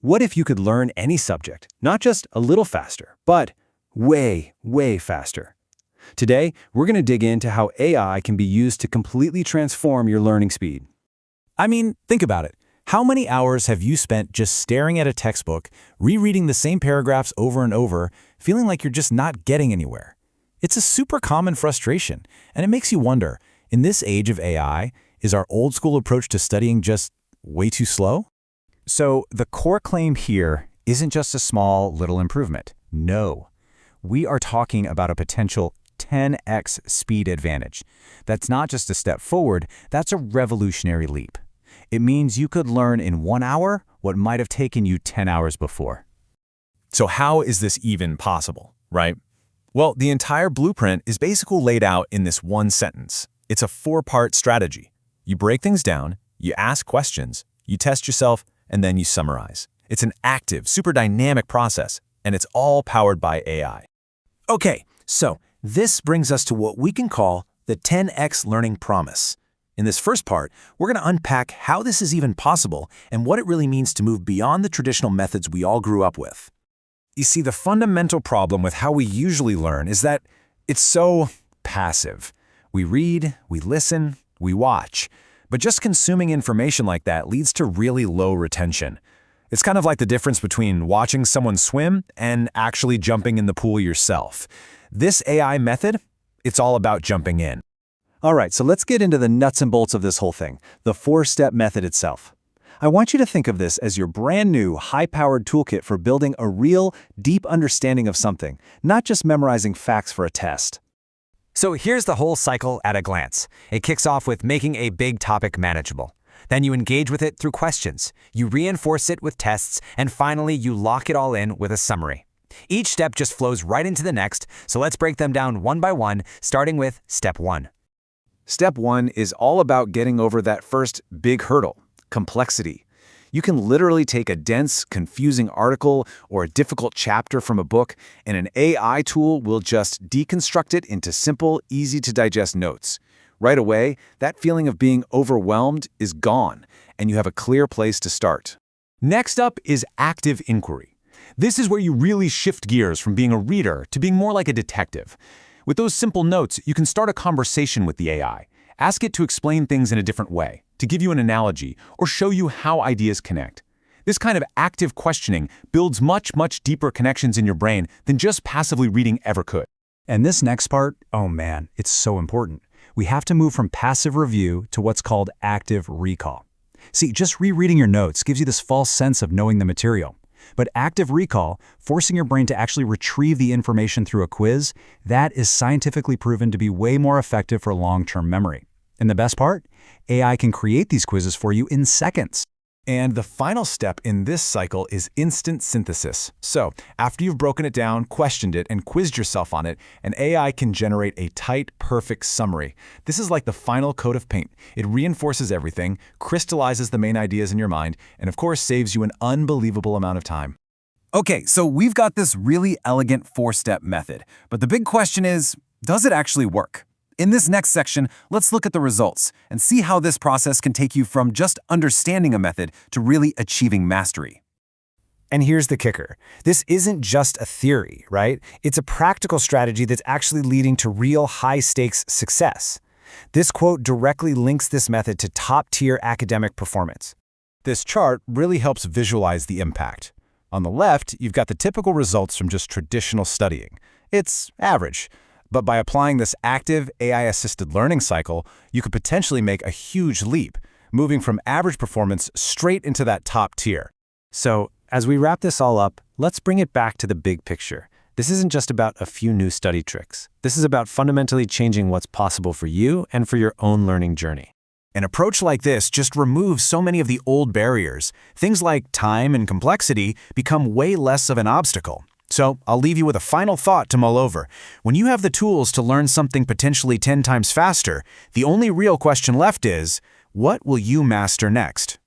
What if you could learn any subject, not just a little faster, but way, way faster? Today, we're going to dig into how AI can be used to completely transform your learning speed. I mean, think about it. How many hours have you spent just staring at a textbook, rereading the same paragraphs over and over, feeling like you're just not getting anywhere? It's a super common frustration, and it makes you wonder, in this age of AI, is our old school approach to studying just way too slow? So the core claim here isn't just a small little improvement. No, we are talking about a potential 10x speed advantage. That's not just a step forward, that's a revolutionary leap. It means you could learn in 1 hour what might have taken you 10 hours before. So how is this even possible, right? Well, the entire blueprint is basically laid out in this one sentence. It's a 4-part strategy. You break things down, you ask questions, you test yourself, and then you summarize. It's an active, super dynamic process, and it's all powered by AI. Okay, so this brings us to what we can call the 10x learning promise. In this first part, we're going to unpack how this is even possible and what it really means to move beyond the traditional methods we all grew up with. You see, the fundamental problem with how we usually learn is that it's so passive. We read, we listen, we watch. But just consuming information like that leads to really low retention. It's kind of like the difference between watching someone swim and actually jumping in the pool yourself. This AI method, it's all about jumping in. All right, so let's get into the nuts and bolts of this whole thing, the 4-step method itself. I want you to think of this as your brand new, high-powered toolkit for building a real, deep understanding of something, not just memorizing facts for a test. So here's the whole cycle at a glance. It kicks off with making a big topic manageable. Then you engage with it through questions. You reinforce it with tests, and finally you lock it all in with a summary. Each step just flows right into the next, so let's break them down one by one, starting with Step 1. Step 1 is all about getting over that first big hurdle, complexity. You can literally take a dense, confusing article or a difficult chapter from a book, and an AI tool will just deconstruct it into simple, easy-to-digest notes. Right away, that feeling of being overwhelmed is gone, and you have a clear place to start. Next up is active inquiry. This is where you really shift gears from being a reader to being more like a detective. With those simple notes, you can start a conversation with the AI. Ask it to explain things in a different way, to give you an analogy, or show you how ideas connect. This kind of active questioning builds much, much deeper connections in your brain than just passively reading ever could. And this next part, oh man, it's so important. We have to move from passive review to what's called active recall. See, just rereading your notes gives you this false sense of knowing the material. But active recall, forcing your brain to actually retrieve the information through a quiz, that is scientifically proven to be way more effective for long-term memory. And the best part? AI can create these quizzes for you in seconds. And the final step in this cycle is instant synthesis. So, after you've broken it down, questioned it, and quizzed yourself on it, an AI can generate a tight, perfect summary. This is like the final coat of paint. It reinforces everything, crystallizes the main ideas in your mind, and of course saves you an unbelievable amount of time. Okay, so we've got this really elegant 4-step method, but the big question is, does it actually work? In this next section, let's look at the results and see how this process can take you from just understanding a method to really achieving mastery. And here's the kicker. This isn't just a theory, right? It's a practical strategy that's actually leading to real high-stakes success. This quote directly links this method to top-tier academic performance. This chart really helps visualize the impact. On the left, you've got the typical results from just traditional studying. It's average. But by applying this active AI-assisted learning cycle, you could potentially make a huge leap, moving from average performance straight into that top tier. So, as we wrap this all up, let's bring it back to the big picture. This isn't just about a few new study tricks. This is about fundamentally changing what's possible for you and for your own learning journey. An approach like this just removes so many of the old barriers. Things like time and complexity become way less of an obstacle. So I'll leave you with a final thought to mull over. When you have the tools to learn something potentially 10 times faster, the only real question left is, what will you master next?